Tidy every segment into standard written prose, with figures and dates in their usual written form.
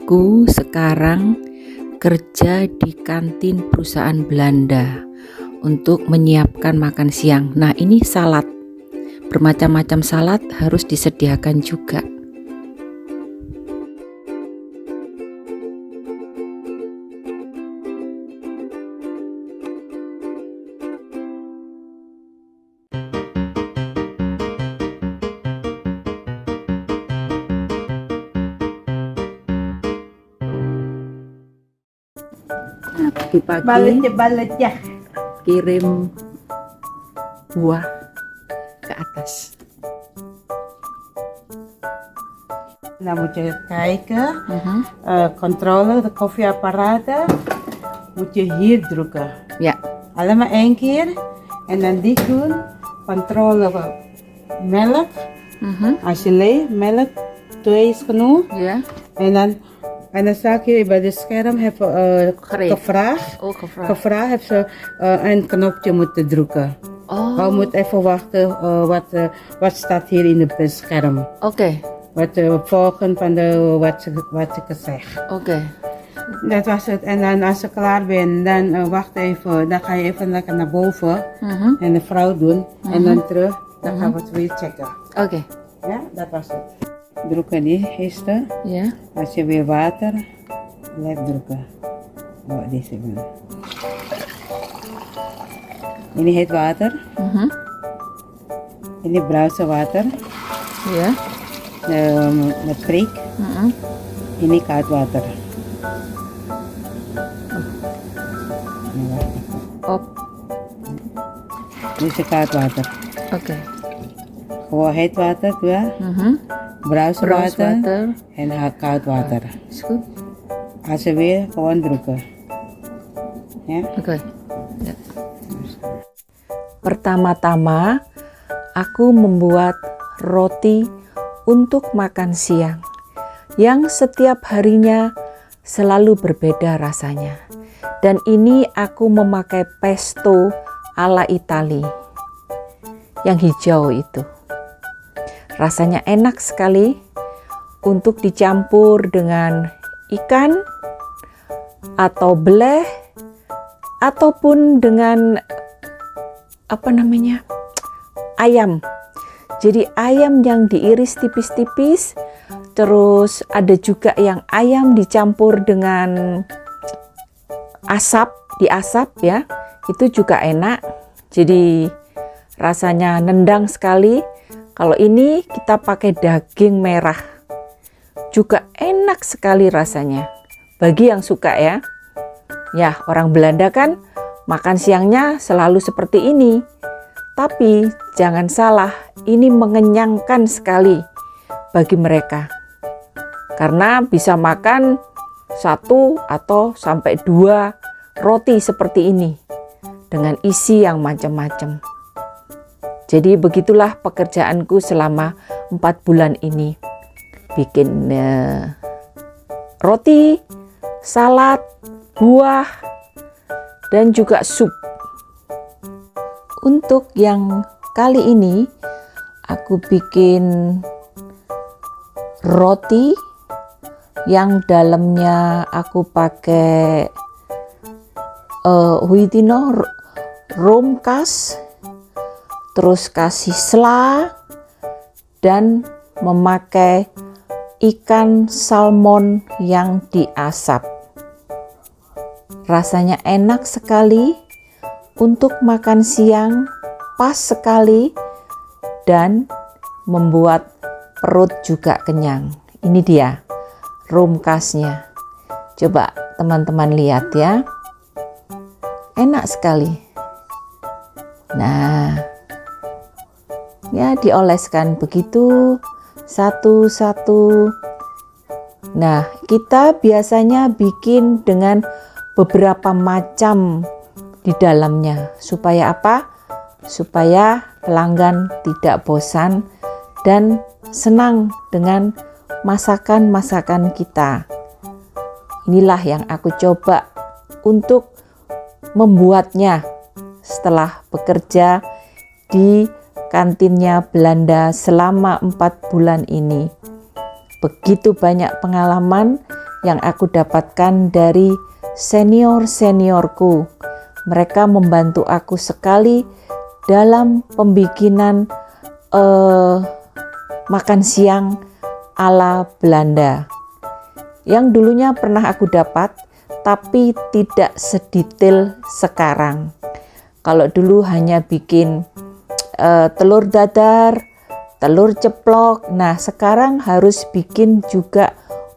Aku sekarang kerja di kantin perusahaan Belanda untuk menyiapkan makan siang. Nah, ini salad. Bermacam-macam salad harus disediakan juga. Nah, pagi-pagi Balet ya. kirim buah ke atas. Dan moet je kijken, controle, de koffieapparaten, moet je hier drukken. Ya, Alleen maar 1 keer en dan dicht doen, controle melk, als je leeg, melk 2 is genoeg. ya. En dan sta ik hier bij het scherm, heb gevraagd. Oh, gevraagd. Gevraagd heb ze een knopje moeten drukken. Oh, We moeten even wachten wat staat hier in het scherm. oké. Wat volgen van wat ik zeg. Oké. Dat was het. En dan als je klaar bent, dan wacht even. Dan ga je even lekker naar boven en de vrouw doen. En dan terug. Dan gaan we het weer checken. Oké. Ja, dat was het. Drukken die eerste. Ya. Als je weer water, blijf drukken. Oh, deze benar. Ini heet water. Ini brause water. Ya. Met prik. Ini koud water. Oh, Dit is koud water. oké. Gewoon heet water, dua. Brause Brous water. water. En koud water. Is goed. Als je weer gewoon drukken. Ja? Oke. Ya. Pertama-tama aku membuat roti untuk makan siang yang setiap harinya selalu berbeda rasanya. Dan ini aku memakai pesto ala Itali yang hijau itu. Rasanya enak sekali untuk dicampur dengan ikan atau beleh ataupun dengan ayam. Jadi ayam yang diiris tipis-tipis, terus ada juga yang ayam dicampur dengan diasap ya. Itu juga enak. Jadi rasanya nendang sekali. Kalau ini kita pakai daging merah. Juga enak sekali rasanya. Bagi yang suka ya. Ya, orang Belanda kan makan siangnya selalu seperti ini. Tapi jangan salah, ini mengenyangkan sekali bagi mereka. Karena bisa makan 1 atau sampai 2 roti seperti ini dengan isi yang macam-macam. Jadi begitulah pekerjaanku selama 4 bulan ini. Bikin roti, salad, buah, dan juga sup. Untuk yang kali ini aku bikin roti yang dalamnya aku pakai romkas, terus kasih sela dan memakai ikan salmon yang diasap. Rasanya enak sekali untuk makan siang, pas sekali dan membuat perut juga kenyang. Ini dia romkasnya. Coba teman-teman lihat ya. Enak sekali. Nah, ya dioleskan begitu satu-satu. Nah, kita biasanya bikin dengan beberapa macam di dalamnya. Supaya apa? Supaya pelanggan tidak bosan dan senang dengan masakan-masakan kita. Inilah yang aku coba untuk membuatnya setelah bekerja di kantinnya Belanda selama 4 bulan ini. Begitu banyak pengalaman yang aku dapatkan dari senior-seniorku. Mereka membantu aku sekali dalam pembikinan makan siang ala Belanda. Yang dulunya pernah aku dapat, tapi tidak sedetail sekarang. Kalau dulu hanya bikin telur dadar, telur ceplok. Nah, sekarang harus bikin juga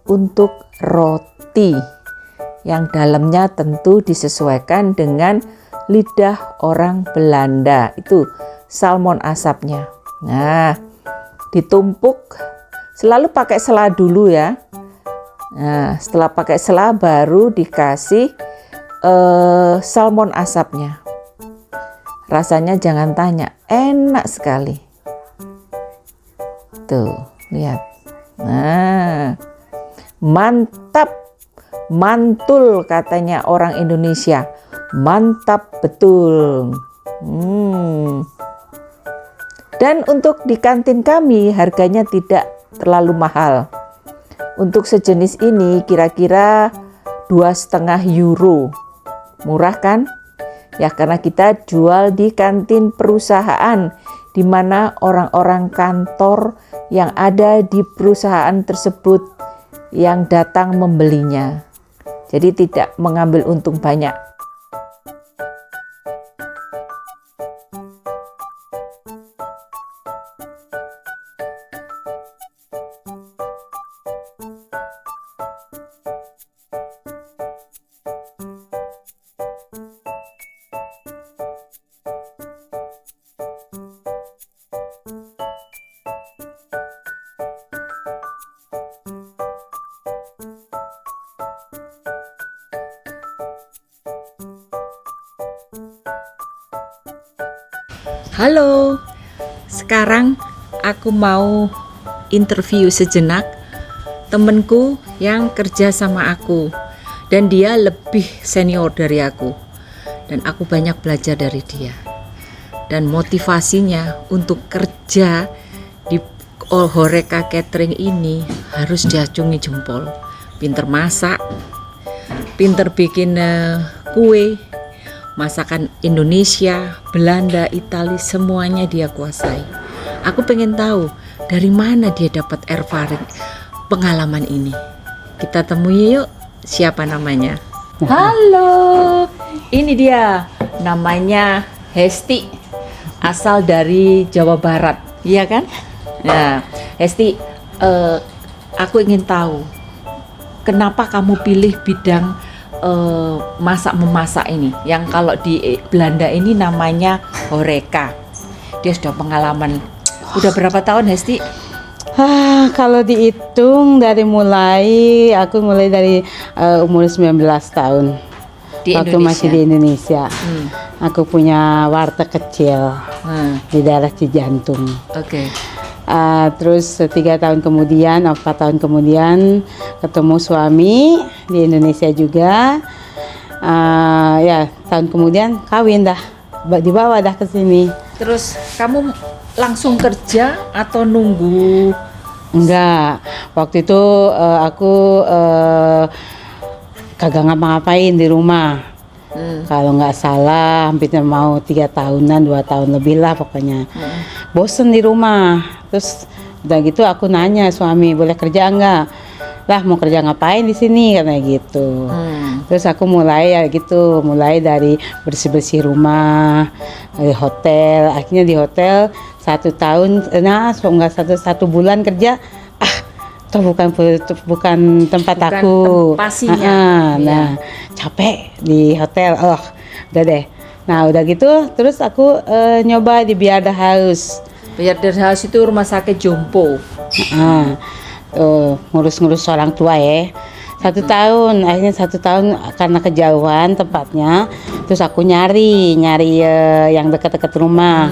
untuk roti yang dalamnya tentu disesuaikan dengan lidah orang Belanda. Itu salmon asapnya. Nah, ditumpuk, selalu pakai sela dulu ya. Nah, setelah pakai sela baru dikasih salmon asapnya. Rasanya jangan tanya, enak sekali. Tuh, lihat. Nah, mantap, mantul katanya orang Indonesia. Mantap betul. Dan untuk di kantin kami harganya tidak terlalu mahal. Untuk sejenis ini kira-kira 2,5 euro. Murah kan? Ya, karena kita jual di kantin perusahaan, di mana orang-orang kantor yang ada di perusahaan tersebut yang datang membelinya. Jadi tidak mengambil untung banyak. Halo, sekarang aku mau interview sejenak temenku yang kerja sama aku, dan dia lebih senior dari aku, dan aku banyak belajar dari dia. Dan motivasinya untuk kerja di Horeca Catering ini harus diacungi jempol. Pinter masak, pinter bikin kue, masakan Indonesia, Belanda, Italia, semuanya dia kuasai. Aku pengen tahu dari mana dia dapat erfaring pengalaman ini. Kita temui yuk, siapa namanya? Halo, ini dia, namanya Hesti, asal dari Jawa Barat, iya kan? Nah, Hesti, aku ingin tahu kenapa kamu pilih bidang masak-memasak ini, yang kalau di Belanda ini namanya Horeca. Dia sudah pengalaman, udah berapa tahun Hesti? Kalau dihitung aku mulai dari umur 19 tahun. Di waktu Indonesia? masih di Indonesia. Aku punya warteg kecil di daerah Cijantung. Oke. Terus 4 tahun kemudian ketemu suami di Indonesia juga. Ya, tahun kemudian kawin dah, dibawa dah ke sini. Terus kamu langsung kerja atau nunggu? Enggak, waktu itu aku kagak ngapa-ngapain di rumah. Kalau nggak salah hampir mau 3 tahunan, 2 tahun lebih lah pokoknya. Bosen di rumah. Terus udah gitu aku nanya suami, boleh kerja nggak? Lah, mau kerja ngapain di sini karena gitu. Terus aku mulai dari bersih-bersih rumah di hotel. Akhirnya di hotel 1 tahun, satu bulan kerja. Itu bukan tempat aku. Pastinya. Nah, capek di hotel. Udah deh. Nah, udah gitu terus aku nyoba di Beaarde Huis. Beaarde Huis itu rumah sakit jompo. Ngurus-ngurus orang tua ya. 1 tahun, akhirnya 1 tahun karena kejauhan tempatnya. Terus aku nyari yang dekat-dekat rumah.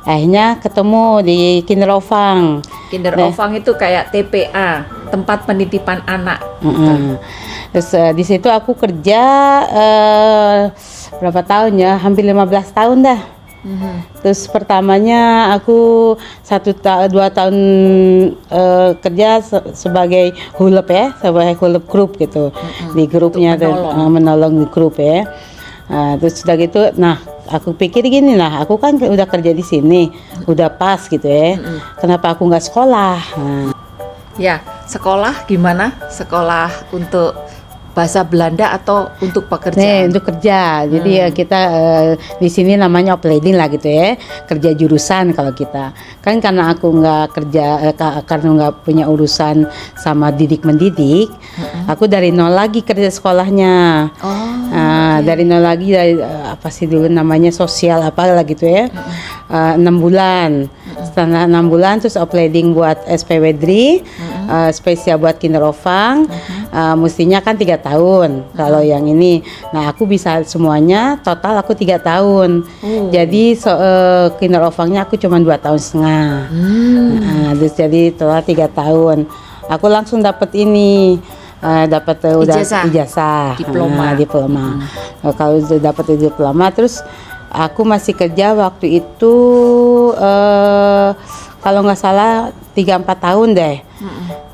Akhirnya ketemu di Kinderopvang. Kinderopvang itu kayak TPA, tempat penitipan anak. Terus di situ aku kerja berapa tahun ya? Hampir 15 tahun dah. Terus pertamanya aku 2 tahun kerja sebagai hulep ya, sebagai hulep grup gitu. Di grupnya menolong di grup ya. Terus sudah gitu, nah aku pikir gini lah, aku kan udah kerja di sini, udah pas gitu ya. Kenapa aku nggak sekolah? Ya, sekolah gimana? Sekolah untuk bahasa Belanda atau untuk pekerjaan? Untuk kerja. Jadi ya kita di sini namanya opleiding lah gitu ya. Kerja jurusan kalau kita. Kan karena aku nggak kerja karena nggak punya urusan sama didik mendidik, aku dari nol lagi kerja sekolahnya. Dari nol lagi dari apa sih dulu namanya sosial apa lah gitu ya. 6 bulan. Setelah 6 bulan terus opleiding buat SPW3, spesial buat kinderopvang. Mestinya kan 3 tahun kalau yang ini. Nah aku bisa semuanya total aku 3 tahun. Jadi kinderopvangnya aku cuma 2,5 tahun. Terus jadi total 3 tahun. Aku langsung dapat ini. Dapat ijazah diploma. Kalau udah dapat diploma terus aku masih kerja waktu itu kalau nggak salah 3-4 tahun deh.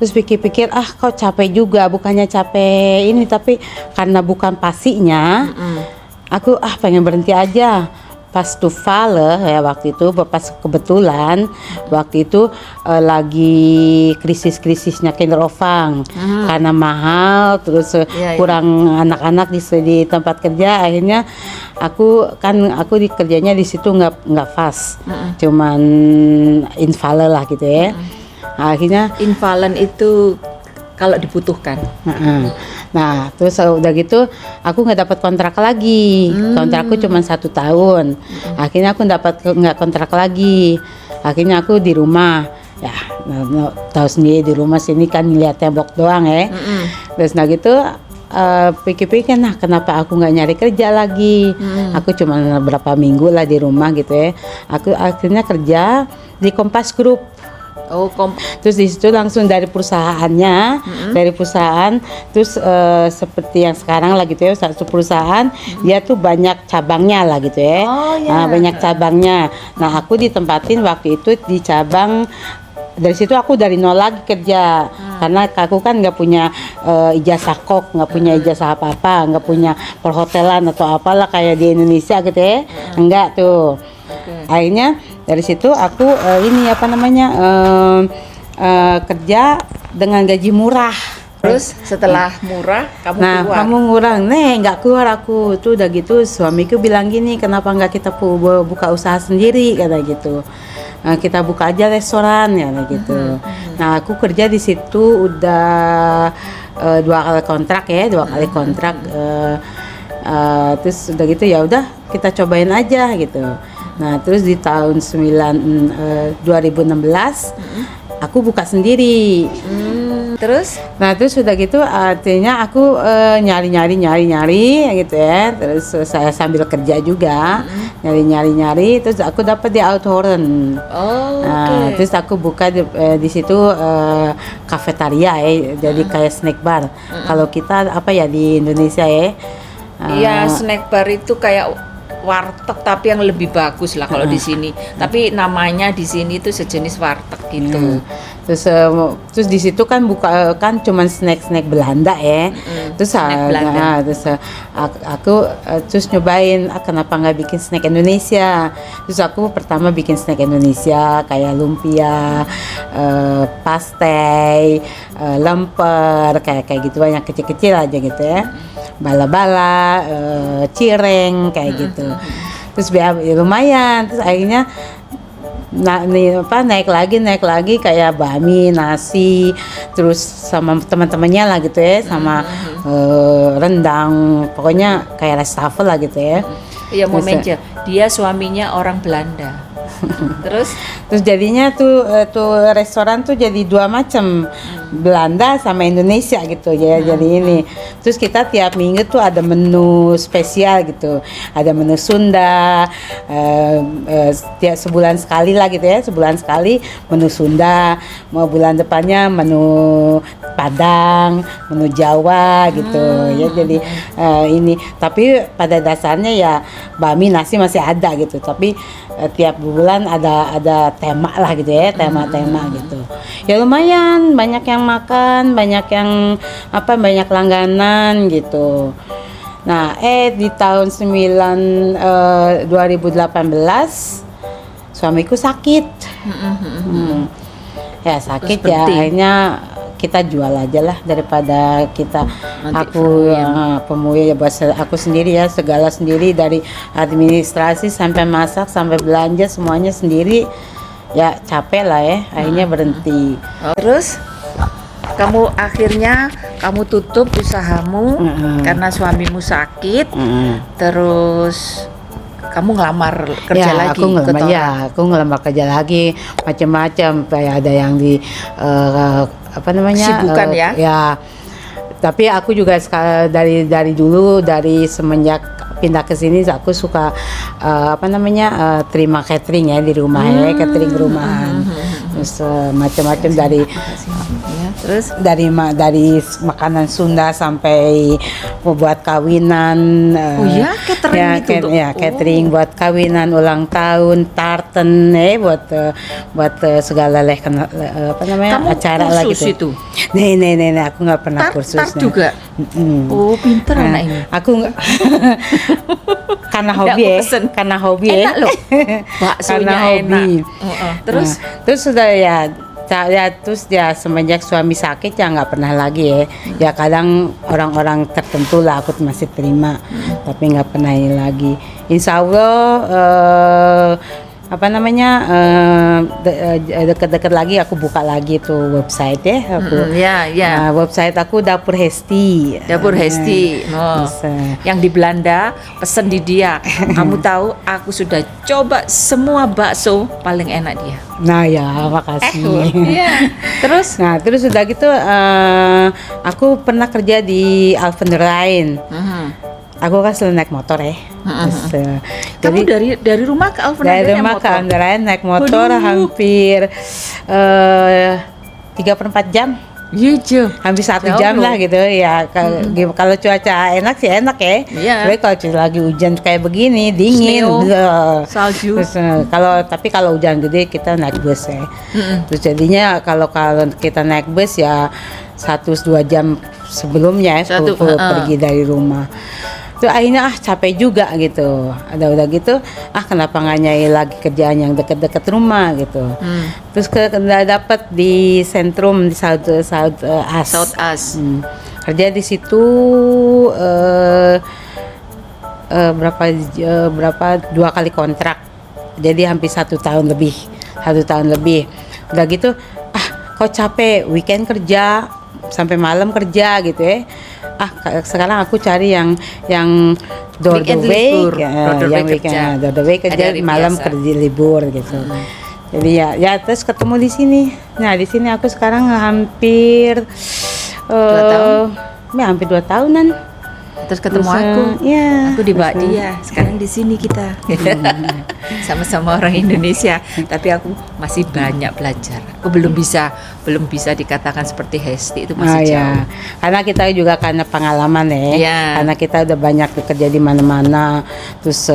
Terus pikir-pikir kok capek juga, bukannya capek ini tapi karena bukan pasinya, aku pengen berhenti aja. Pas tuh ya waktu itu pas kebetulan waktu itu lagi krisis-krisisnya kinderopvang karena mahal terus kurang anak-anak di tempat kerja. Akhirnya aku di kerjanya di situ nggak fast, cuman invalen lah gitu ya. Akhirnya invalen itu kalau dibutuhkan. Nah terus udah gitu aku nggak dapat kontrak lagi. Kontrakku cuma 1 tahun. Akhirnya aku nggak kontrak lagi. Akhirnya aku di rumah ya, tahu sendiri di rumah sini kan lihat tembok doang ya. Terus nah gitu pikir-pikir kenapa aku nggak nyari kerja lagi. Aku cuma berapa minggu lah di rumah gitu ya. Aku akhirnya kerja di Kompas Group. Terus di situ langsung dari perusahaannya, dari perusahaan, terus seperti yang sekarang lah gitu ya, satu perusahaan dia tuh banyak cabangnya lah gitu ya, banyak cabangnya. Nah aku ditempatin waktu itu di cabang. Dari situ aku dari nol lagi kerja karena aku kan nggak punya ijazah kok, nggak punya ijazah apa-apa, nggak punya perhotelan atau apalah kayak di Indonesia gitu ya, enggak tuh. Akhirnya dari situ aku kerja dengan gaji murah. Terus setelah murah kamu keluar? Kamu ngurang, nggak keluar aku tuh. Udah gitu suamiku bilang gini, kenapa nggak kita buka usaha sendiri kata gitu. Kita buka aja restoran ya gitu. Nah aku kerja di situ udah 2 kali kontrak ya, 2 kali kontrak. Terus udah gitu ya udah kita cobain aja gitu. Nah terus di tahun 2016 aku buka sendiri. Terus? Nah terus udah gitu artinya aku nyari gitu ya. Terus saya sambil kerja juga nyari. Terus aku dapat di Outhoorn. Terus aku buka di situ kafetaria ya. Jadi kayak snack bar. Kalau kita apa ya di Indonesia ya? Iya snack bar itu kayak warteg tapi yang lebih bagus lah kalau di sini. Tapi namanya di sini tuh sejenis warteg gitu. Terus di situ kan buka kan cuman snack Belanda ya. Terus aku terus nyobain kenapa nggak bikin snack Indonesia. Terus aku pertama bikin snack Indonesia kayak lumpia, pastai, lemper kayak gitu banyak kecil-kecil aja gitu ya. Bala-bala, cireng kayak gitu. Terus lumayan. Terus akhirnya naik lagi kayak bami, nasi, terus sama teman-temannya lah gitu ya, sama rendang, pokoknya kayak restafel lah gitu ya. Iya mau meja. Dia suaminya orang Belanda. Terus jadinya tuh restoran tuh jadi 2 macam. Belanda sama Indonesia gitu ya. Jadi ini terus kita tiap minggu tuh ada menu spesial gitu, ada menu Sunda, tiap sebulan sekali lah gitu ya, sebulan sekali menu Sunda, mau bulan depannya menu Padang, menu Jawa gitu ya. Jadi ini tapi pada dasarnya ya bakmi nasi masih ada gitu, tapi tiap bulan ada tema lah gitu ya, tema-tema gitu. Ya lumayan banyak yang makan, banyak yang banyak langganan gitu. Nah, di tahun 2018 suamiku sakit. Ya sakit Terus ya, berhenti? akhirnya kita jual aja lah daripada kita Nanti aku pemuyah ya buat aku sendiri ya, segala sendiri dari administrasi sampai masak sampai belanja semuanya sendiri ya, capek lah ya, akhirnya berhenti. Terus kamu akhirnya tutup usahamu karena suamimu sakit. Terus kamu ngelamar kerja Ya, lagi aku ikut ngelamar, orang. aku ngelamar kerja lagi macam-macam, kayak ada yang di Kesibukan ya? Ya, tapi aku juga dari dulu, dari semenjak pindah ke sini aku suka terima catering ya di rumah ya, catering rumahan. Terus macam-macam dari Ya, terus dari makanan Sunda sampai buat kawinan. Oh ya, catering itu dong. Ya, catering buat kawinan, ulang tahun, tarten buat segala kamu acara lah kursus gitu. itu. Nih, aku nggak pernah kursus. Tart juga. Oh, pinter anak ini. Aku nggak karena Nggak hobi mau ya, pesen. karena hobi ya. Enak loh. Baksonya Karena hobi. enak. Terus Terus sudah ya terus ya semenjak suami sakit ya nggak pernah lagi ya. Ya kadang orang-orang tertentu lah aku masih terima, tapi nggak pernah ini lagi. Insya Allah dekat-dekat lagi aku buka lagi tuh website ya. Aku ya. website aku Dapur Hesti. Dapur Hesti. Bisa. Yang di Belanda, pesen di dia. Kamu tahu, aku sudah coba semua bakso, paling enak dia. Nah ya, makasih. Iya. Terus Terus udah gitu aku pernah kerja di Alphen Rijn. Aku kan selalu naik motor ya. Terus, kamu dari rumah ke Alphen dari Rijn rumah ke motor? Alphen Rijn naik motor Waduh. hampir 3/4 jam. Iya, Jo. Hampir 1 Jauh jam loh. lah gitu ya. Kalau cuaca enak sih enak ya. Iya. Tapi kalau lagi hujan kayak begini dingin. Snow, salju. Terus, kalau hujan gede kita naik bus ya. Terus jadinya kalau kita naik bus ya 1-2 jam sebelumnya ya pergi dari rumah. Tuh akhirnya capek juga gitu. Udah gitu kenapa nggak nyari lagi kerjaan yang deket-deket rumah gitu. Terus dapat di Sentrum di South As. Kerja di situ berapa 2 kali kontrak. Jadi hampir 1 tahun lebih. Udah gitu kok capek, weekend kerja sampai malam kerja gitu ya. Sekarang aku cari yang door to week, yang weekend door to week kerja, malam kerja libur gitu. Jadi ya terus ketemu di sini. Nah, di sini aku sekarang hampir 2 tahunan. Terus ketemu Terus, aku. iya. Aku di Mbak Dia. Sekarang di sini kita. Sama-sama orang Indonesia, tapi aku masih banyak belajar. Aku belum bisa dikatakan seperti Hesti, itu masih jauh. Ya. Karena kita juga karena pengalaman ya. Iya. Karena kita udah banyak bekerja di mana-mana. Terus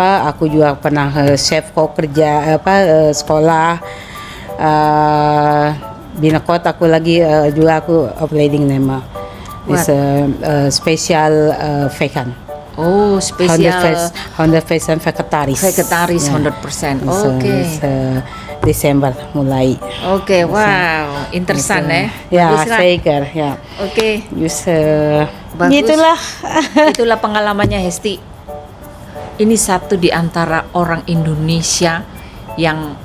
aku juga pernah chef kok kerja sekolah Binekot aku lagi juga aku upgrading nama. Is special vegan. Oh, spesial 100% vegetaris. vegetaris Ya. 100%. So, Oke. Desember mulai. Oke, wow, interesan ya. Ya, Bagus lah. zeker, ya. Oke, bagus. Gitulah. Itulah pengalamannya Hesti. Ini satu di antara orang Indonesia yang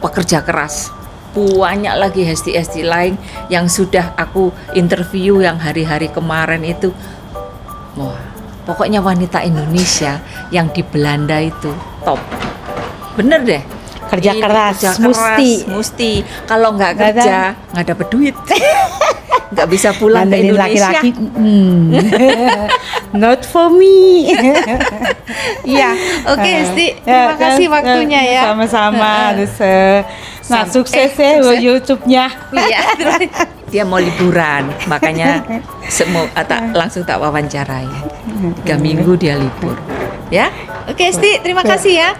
pekerja keras. Banyak lagi Hesti lain yang sudah aku interview yang hari-hari kemarin itu. Wah, pokoknya wanita Indonesia yang di Belanda itu top. Bener deh. kerja Ini keras, kerja mesti. Kalau nggak Nggak kerja, nggak dapet duit. Nggak bisa pulang ke Ngandelin Indonesia. laki-laki, not for me. Iya, oke Esti, terima kasih waktunya ya. Sama-sama. Terus, nah Sam- sukses ya sukses. YouTube-nya. Iya, Dia mau liburan, makanya langsung tak wawancarai. 3 minggu dia libur. Ya, oke Esti, terima kasih ya.